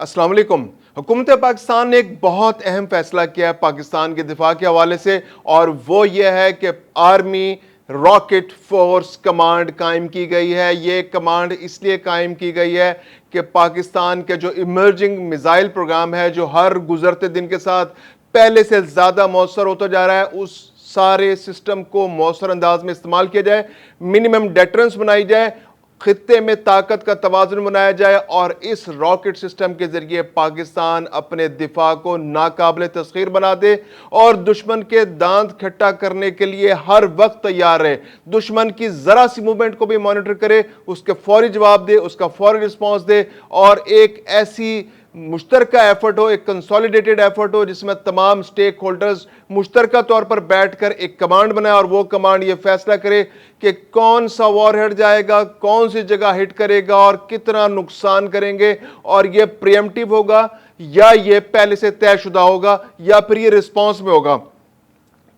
अस्सलाम वालेकुम। हुकूमत पाकिस्तान ने एक बहुत अहम फैसला किया है पाकिस्तान के दिफा के हवाले से, और वो ये है कि आर्मी रॉकेट फोर्स कमांड कायम की गई है। ये कमांड इसलिए कायम की गई है कि पाकिस्तान के जो इमर्जिंग मिसाइल प्रोग्राम है, जो हर गुजरते दिन के साथ पहले से ज़्यादा मौसर होता जा रहा है, उस सारे सिस्टम को मौसर अंदाज में इस्तेमाल किया जाए, मिनिमम डेटरेंस बनाई जाए, खित्ते में ताकत का तवाज़ुन बनाया जाए, और इस रॉकेट सिस्टम के जरिए पाकिस्तान अपने दिफा को नाकाबिल तस्खीर बना दे और दुश्मन के दांत खट्टा करने के लिए हर वक्त तैयार रहे। दुश्मन की जरा सी मूवमेंट को भी मॉनिटर करे, उसके फौरी जवाब दे, उसका फौरी रिस्पॉन्स दे, और एक ऐसी मुश्तरका एफर्ट हो, एक कंसोलिडेटेड एफर्ट हो जिसमें तमाम स्टेक होल्डर्स मुश्तरका तौर पर बैठकर एक कमांड बनाए, और वो कमांड ये फैसला करे कि कौन सा वॉरहेड जाएगा, कौन सी जगह हिट करेगा और कितना नुकसान करेंगे, और ये प्रिएम्प्टिव होगा या ये पहले से तयशुदा होगा या फिर ये रिस्पॉन्स में होगा।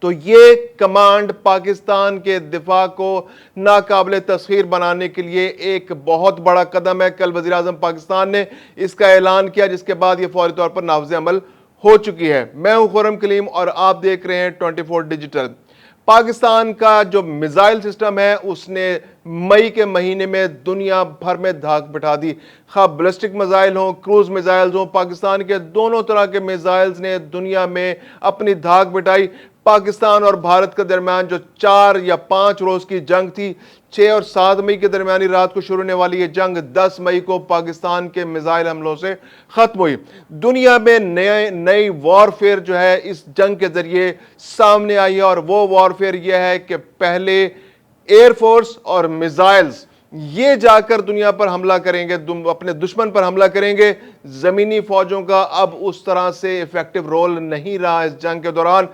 तो ये कमांड पाकिस्तान के दिफा को नाकाबिल तस्खीर बनाने के लिए एक बहुत बड़ा कदम है। कल वज़ीर आज़म पाकिस्तान ने इसका ऐलान किया, जिसके बाद ये फौरी तौर पर नाफ़िज़ अमल हो चुकी है। मैं हूं खुर्रम कलीम और आप देख रहे हैं 24 डिजिटल। पाकिस्तान का जो मिसाइल सिस्टम है उसने मई के महीने में दुनिया भर में धाक बिठा दी। खा बैलिस्टिक मिसाइल हो, क्रूज मिसाइल्स हो, पाकिस्तान के दोनों तरह के मिसाइल्स ने दुनिया में अपनी धाक बिठाई। पाकिस्तान और भारत के दरमियान जो 4 या 5 रोज की जंग थी, 6 और 7 मई के दरमियानी रात को शुरू होने वाली ये जंग 10 मई को पाकिस्तान के मिसाइल हमलों से खत्म हुई। दुनिया में नई वॉरफेयर जो है इस जंग के जरिए सामने आई है, और वो वॉरफेयर यह है कि पहले एयरफोर्स और मिसाइल्स ये जाकर दुनिया पर हमला करेंगे, अपने दुश्मन पर हमला करेंगे। जमीनी फौजों का अब उस तरह से इफेक्टिव रोल नहीं रहा इस जंग के दौरान।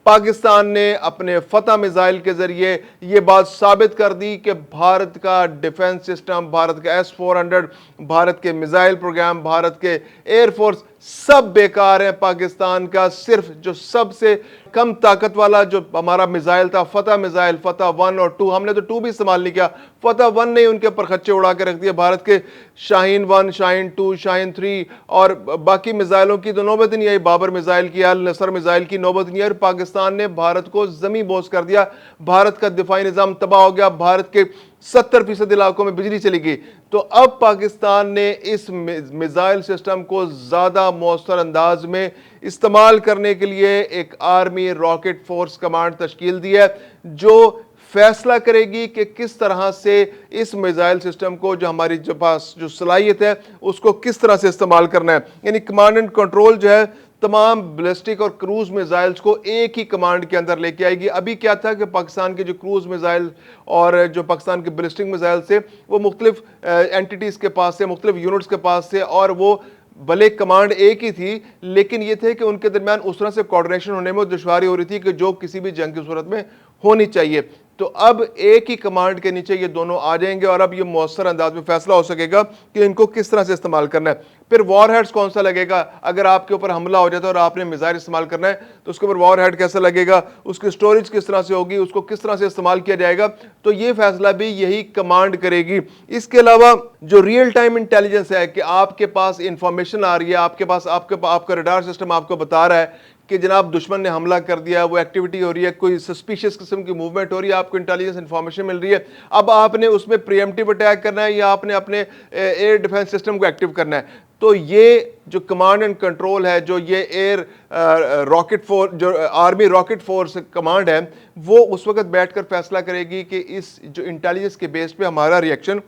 पाकिस्तान ने अपने फतह मिसाइल के जरिए यह बात साबित कर दी कि भारत का डिफेंस सिस्टम, भारत का S-400, भारत के मिसाइल प्रोग्राम, भारत के एयरफोर्स सब बेकार है। पाकिस्तान का सिर्फ जो सबसे कम ताकत वाला जो हमारा मिसाइल था, फतह मिसाइल, फतह 1 और 2, हमने तो 2 भी इस्तेमाल नहीं किया। फतह 1 ने उनके ऊपर खच्चे उड़ा के रख दिए। भारत के शाहीन 1, शाहीन 2, शाहीन 3 और बाकी मिसाइलों की तो नौबत नहीं आई। बाबर मिसाइल की, अल नसर मिसाइल की नौबत नहीं आई। पाकिस्तान ने भारत को जमी बोस कर दिया। भारत का दिफाई निजाम तबाह हो गया। भारत के 70% इलाकों में बिजली चली गई। तो अब पाकिस्तान ने इस मिसाइल सिस्टम को ज्यादा मौसर अंदाज में इस्तेमाल करने के लिए एक आर्मी रॉकेट फोर्स कमांड तश्कील दी है, जो फैसला करेगी कि किस तरह से इस मिसाइल सिस्टम को, जो हमारी जो पास जो सलाहियत है, उसको किस तरह से इस्तेमाल करना है। यानी कमांड एंड कंट्रोल जो है तमाम बैलिस्टिक और क्रूज मिसाइल्स को एक ही कमांड के अंदर लेके आएगी। अभी क्या था कि पाकिस्तान के जो क्रूज मिसाइल और जो पाकिस्तान के बैलिस्टिक मिसाइल थे वो मुख्तलिफ एंटिटीज़ के पास से, मुख्तलिफ यूनिट्स के पास से, और वो भले कमांड एक ही थी, लेकिन ये थे कि उनके दरमियान उस तरह से कोऑर्डिनेशन होने में दुश्वारी हो रही थी कि जो किसी भी जंग की सूरत में होनी चाहिए। तो अब एक ही कमांड के नीचे ये दोनों आ जाएंगे, और अब ये मौसर अंदाज में फैसला हो सकेगा कि इनको किस तरह से इस्तेमाल करना है। फिर वॉरहेड्स कौन सा लगेगा, अगर आपके ऊपर हमला हो जाता है और आपने मिसाइल इस्तेमाल करना है तो उसके ऊपर वॉरहेड कैसा लगेगा, उसकी स्टोरेज किस तरह से होगी, उसको किस तरह से इस्तेमाल किया जाएगा, तो ये फैसला भी यही कमांड करेगी। इसके अलावा जो रियल टाइम इंटेलिजेंस है कि आपके पास इंफॉर्मेशन आ रही है, आपके पास आपका रडार सिस्टम आपको बता रहा है कि जनाब दुश्मन ने हमला कर दिया, वो एक्टिविटी हो रही है, कोई सस्पिशियस किस्म की मूवमेंट हो रही है, आपको इंटेलिजेंस इंफॉर्मेशन मिल रही है। अब आपने उसमें प्रीएम्प्टिव अटैक करना है या आपने अपने एयर डिफेंस सिस्टम को एक्टिव करना है। तो ये जो कमांड एंड कंट्रोल है, जो ये एयर रॉकेट फोर्स, जो आर्मी रॉकेट फोर्स कमांड है, वो उस वक्त बैठकर फैसला करेगी कि इस जो इंटेलिजेंस के बेस पे हमारा रिएक्शन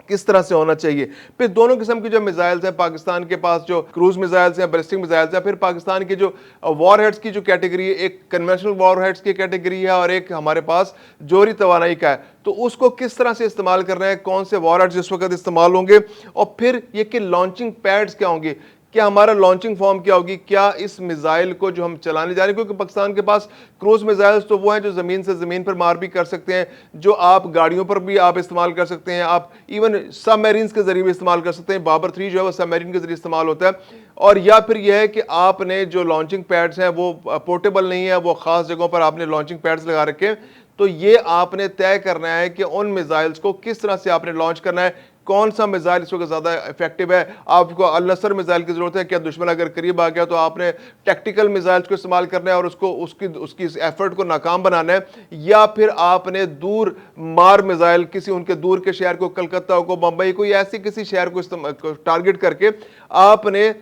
किस तरह से होना चाहिए। फिर दोनों किस्म की जो मिसाइल्स हैं, पाकिस्तान के पास जो क्रूज मिसाइल्स हैं, बैलिस्टिक मिसाइल्स हैं, फिर पाकिस्तान की जो वॉरहेड्स की जो कैटेगरी है, एक कन्वेंशनल वॉरहेड्स की कैटेगरी है और एक हमारे पास जोहरी तवानाई का है। तो उसको किस तरह से इस्तेमाल करना है, कौन से वॉरहेड्स इस वक्त इस्तेमाल होंगे, और फिर ये कि लॉन्चिंग पैड्स क्या होंगे, क्या हमारा लॉन्चिंग फॉर्म क्या होगी, क्या इस मिसाइल को जो हम चलाने जा रहे हैं, क्योंकि पाकिस्तान के पास क्रूज मिसाइल्स तो वो हैं जो ज़मीन से ज़मीन पर मार भी कर सकते हैं, जो आप गाड़ियों पर भी आप इस्तेमाल कर सकते हैं, आप इवन सबमरीन्स के जरिए भी इस्तेमाल कर सकते हैं। बाबर 3 जो है वो सबमरीन के जरिए इस्तेमाल होता है। और या फिर यह है कि आपने जो लॉन्चिंग पैड्स हैं वो पोर्टेबल नहीं है, वो ख़ास जगहों पर आपने लॉन्चिंग पैड्स लगा रखे हैं। तो ये आपने तय करना है कि उन मिसाइल्स को किस तरह से आपने लॉन्च करना है, कौन सा मिसाइल इस वक्त ज़्यादा इफेक्टिव है। आपको अल नसर मिसाइल की ज़रूरत है, क्या दुश्मन अगर करीब आ गया तो आपने टैक्टिकल मिसाइल्स को इस्तेमाल करना है और उसको उसकी उसकी एफर्ट को नाकाम बनाना है, या फिर आपने दूर मार मिसाइल किसी उनके दूर के शहर को, कलकत्ता को, मुंबई को, या ऐसे किसी शहर को टारगेट करके आपने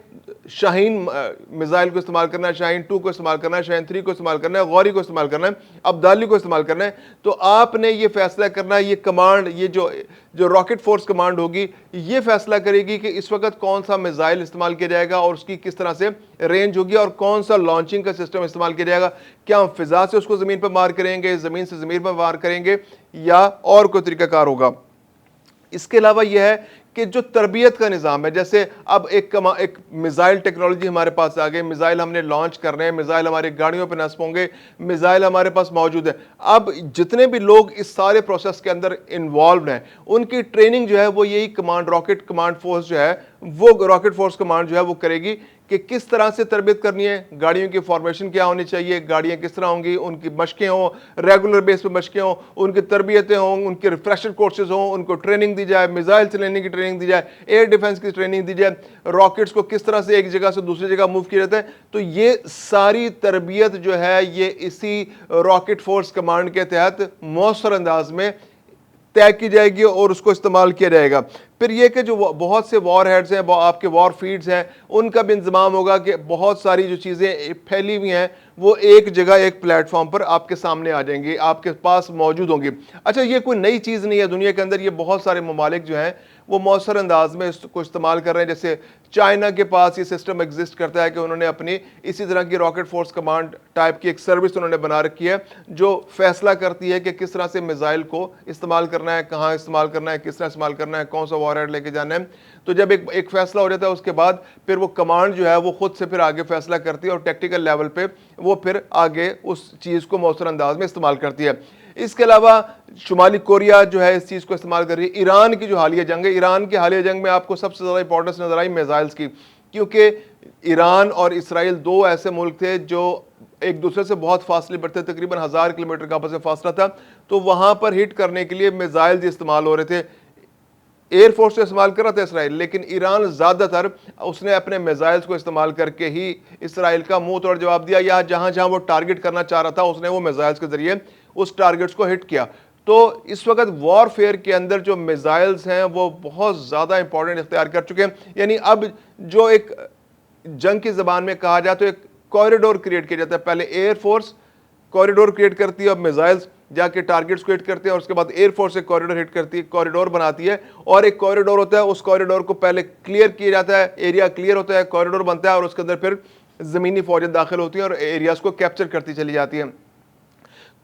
शाहीन मिसाइल को इस्तेमाल करना है, शाहीन 2 को इस्तेमाल करना है, शाहीन 3 को इस्तेमाल करना है, गौरी को इस्तेमाल करना है, अब्दाली को इस्तेमाल करना है। तो आपने ये फैसला करना है, ये कमांड, ये जो जो रॉकेट फोर्स कमांड होगी, ये फैसला करेगी कि इस वक्त कौन सा मिसाइल इस्तेमाल किया जाएगा और उसकी किस तरह से रेंज होगी और कौन सा लॉन्चिंग का सिस्टम इस्तेमाल किया जाएगा। क्या हम फिजा से उसको जमीन पर मार करेंगे, जमीन से जमीन पर मार करेंगे, या और कोई तरीकाकार होगा। इसके अलावा यह है कि जो तरबियत का निज़ाम है, जैसे अब एक मिसाइल टेक्नोलॉजी हमारे पास आ गई, मिसाइल हमने लॉन्च कर रहे हैं, मिसाइल हमारी गाड़ियों पर नस्ब होंगे, मिसाइल हमारे पास मौजूद है। अब जितने भी लोग इस सारे प्रोसेस के अंदर इन्वॉल्व हैं, उनकी ट्रेनिंग जो है वो यही कमांड, रॉकेट कमांड फोर्स जो है, वो रॉकेट फोर्स कमांड जो है वो करेगी कि किस तरह से तरबियत करनी है, गाड़ियों की फॉर्मेशन क्या होनी चाहिए, गाड़ियां किस तरह होंगी, उनकी मशकें हों, रेगुलर बेस पे मशकें हों, उनकी तरबियतें हों, उनके रिफ्रेशर कोर्सेज हों, उनको ट्रेनिंग दी जाए, मिसाइल चलाने की ट्रेनिंग दी जाए, एयर डिफेंस की ट्रेनिंग दी जाए, रॉकेट्स को किस तरह से एक जगह से दूसरी जगह मूव किया जाता है। तो ये सारी तरबियत जो है ये इसी रॉकेट फोर्स कमांड के तहत मौसर अंदाज में तय की जाएगी और उसको इस्तेमाल किया जाएगा। फिर यह कि जो बहुत से वॉर हेड्स हैं, आपके वॉर फील्ड्स हैं, उनका भी इंतजाम होगा कि बहुत सारी जो चीज़ें फैली हुई हैं वो एक जगह, एक प्लेटफॉर्म पर आपके सामने आ जाएंगी, आपके पास मौजूद होंगी। अच्छा, ये कोई नई चीज़ नहीं है दुनिया के अंदर, ये बहुत सारे ममालिक जो हैं वो मौसर अंदाज में इसको इस्तेमाल कर रहे हैं। जैसे चाइना के पास ये सिस्टम एग्जिस्ट करता है कि उन्होंने अपनी इसी तरह की रॉकेट फोर्स कमांड टाइप की एक सर्विस उन्होंने बना रखी है, जो फैसला करती है कि किस तरह से मिसाइल को इस्तेमाल करना है, कहाँ इस्तेमाल करना है, किस तरह इस्तेमाल करना है, कौन सा वॉरहेड लेके जाना है। तो जब एक फैसला हो जाता है उसके बाद फिर वो कमांड जो है वो खुद से फिर आगे फैसला करती है और टेक्निकल लेवल पे वो फिर आगे उस चीज़ को मौसर अंदाज में इस्तेमाल करती है। इसके अलावा शुमाली कोरिया जो है इस चीज़ को इस्तेमाल कर रही है। ईरान की जो हालिया जंग है, ईरान की हालिया जंग में आपको सबसे ज़्यादा इंपॉर्टेंस नजर आई मिसाइल्स की, क्योंकि ईरान और इसराइल दो ऐसे मुल्क थे जो एक दूसरे से बहुत फासले पर थे, तकरीबन 1000 किलोमीटर का आपस में फासला था। तो वहां पर हिट करने के लिए मिसाइल इस्तेमाल हो रहे थे, एयरफोर्स से इस्तेमाल कर रहा था इसराइल, लेकिन ईरान ज़्यादातर उसने अपने मिसाइल्स को इस्तेमाल करके ही इसराइल का मुंह तोड़ जवाब दिया, या जहां जहां वो टारगेट करना चाह रहा था उसने वो मिसाइल्स के जरिए उस टारगेट्स को हिट किया। तो इस वक्त वॉरफेयर के अंदर जो मिसाइल्स हैं वो बहुत ज़्यादा इंपॉर्टेंट इख्तियार कर चुके हैं। यानी अब जो एक जंग की जबान में कहा जाए तो एक कॉरिडोर क्रिएट किया जाता है। पहले एयरफोर्स कॉरिडोर क्रिएट करती है, अब मिसाइल्स जाके टारगेट्स को हिट करते हैं, और उसके बाद एयरफोर्स एक कॉरिडोर हिट करती है, कॉरिडोर बनाती है, और एक कॉरिडोर होता है, उस कॉरिडोर को पहले क्लियर किया जाता है, एरिया क्लियर होता है, कॉरिडोर बनता है, और उसके अंदर फिर जमीनी फौजें दाखिल होती हैं और एरियाज को कैप्चर करती चली जाती हैं।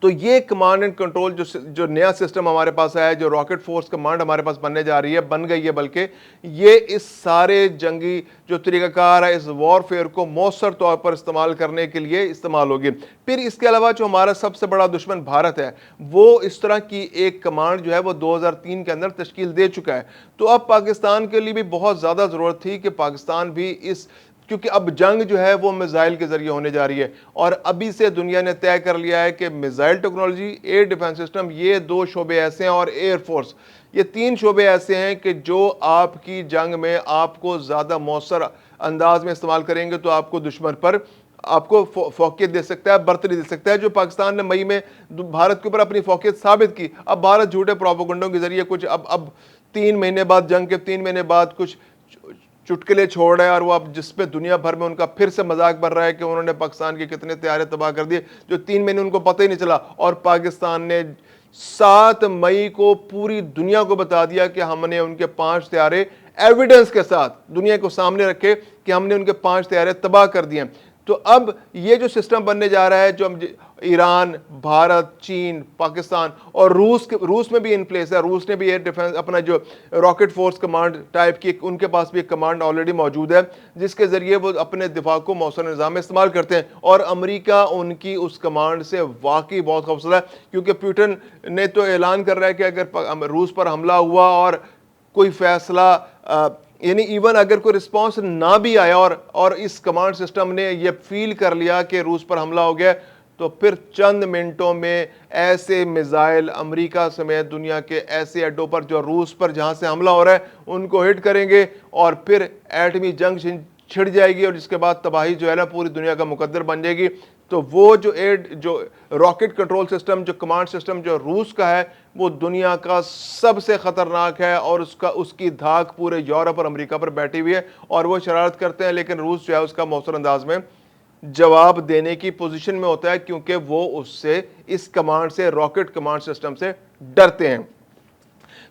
तो ये कमांड एंड कंट्रोल जो नया सिस्टम हमारे पास आया है, जो रॉकेट फोर्स कमांड हमारे पास बनने जा रही है, बन गई है, बल्कि ये इस सारे जंगी जो तरीकाकार है इस वॉरफेयर को मौसर तौर पर इस्तेमाल करने के लिए इस्तेमाल होगी। फिर इसके अलावा जो हमारा सबसे बड़ा दुश्मन भारत है, वो इस तरह की एक कमांड जो है वो 2003 के अंदर तश्कील दे चुका है। तो अब पाकिस्तान के लिए भी बहुत ज़्यादा ज़रूरत थी कि पाकिस्तान भी इस, क्योंकि अब जंग जो है वो मिसाइल के जरिए होने जा रही है, और अभी से दुनिया ने तय कर लिया है कि missile technology, air defence system, ये दो शोबे ऐसे हैं, और एयरफोर्स, ये तीन शोबे ऐसे हैं कि जो आपकी जंग में आपको ज़्यादा मौसर अंदाज में इस्तेमाल करेंगे तो आपको दुश्मन पर आपको फौकियत दे सकता है, बर्तरी दे सकता है। जो पाकिस्तान ने मई में भारत के ऊपर अपनी फौकियत साबित की, अब भारत झूठे प्रोपेगेंडों के जरिए कुछ अब 3 महीने बाद, जंग के 3 महीने बाद कुछ चुटकुले छोड़ रहा है, और वो अब जिस पे दुनिया भर में उनका फिर से मजाक बन रहा है कि उन्होंने पाकिस्तान के कितने तैयारे तबाह कर दिए, जो 3 महीने उनको पता ही नहीं चला। और पाकिस्तान ने 7 मई को पूरी दुनिया को बता दिया कि हमने उनके 5 तैयारे एविडेंस के साथ दुनिया को सामने रखे कि हमने उनके 5 तैयारे तबाह कर दिए। तो अब ये जो सिस्टम बनने जा रहा है, जो हम ईरान, भारत, चीन, पाकिस्तान और रूस में भी इन प्लेस है, रूस ने भी एयर डिफेंस अपना जो रॉकेट फोर्स कमांड टाइप की, उनके पास भी एक कमांड ऑलरेडी मौजूद है जिसके जरिए वो अपने दिफा को मौसर निज़ाम में इस्तेमाल करते हैं। और अमेरिका उनकी उस कमांड से वाकई बहुत खौफजदा है, क्योंकि पुतिन ने तो ऐलान कर रहा है कि अगर रूस पर हमला हुआ और कोई फैसला, यानी इवन अगर कोई रिस्पांस ना भी आया और इस कमांड सिस्टम ने ये फील कर लिया कि रूस पर हमला हो गया, तो फिर चंद मिनटों में ऐसे मिसाइल अमेरिका समेत दुनिया के ऐसे अड्डों पर जो रूस पर जहां से हमला हो रहा है उनको हिट करेंगे और फिर एटमी जंग छिड़ जाएगी और जिसके बाद तबाही जो है ना पूरी दुनिया का मुकद्दर बन जाएगी। तो वो जो रॉकेट कंट्रोल सिस्टम, जो कमांड सिस्टम जो रूस का है, वो दुनिया का सबसे खतरनाक है और उसकी धाक पूरे यूरोप और अमेरिका पर बैठी हुई है और वो शरारत करते हैं, लेकिन रूस जो है उसका मौसर अंदाज में जवाब देने की पोजीशन में होता है क्योंकि वो उससे, इस कमांड से, रॉकेट कमांड सिस्टम से डरते हैं।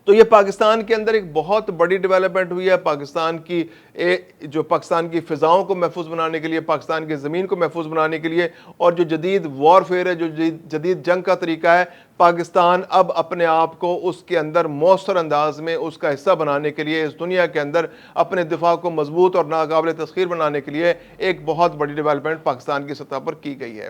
तो ये पाकिस्तान के अंदर एक बहुत बड़ी डेवलपमेंट हुई है। पाकिस्तान की फ़िज़ाओं को महफूज बनाने के लिए, पाकिस्तान की ज़मीन को महफूज बनाने के लिए, और जो जदीद वॉरफेयर है, जो जदीद जंग का तरीका है, पाकिस्तान अब अपने आप को उसके अंदर मौसर अंदाज में उसका हिस्सा बनाने के लिए, इस दुनिया के अंदर अपने दिफा को मजबूत और नाकाबिल तस्खीर बनाने के लिए एक बहुत बड़ी डेवलपमेंट पाकिस्तान की सतह पर की गई है।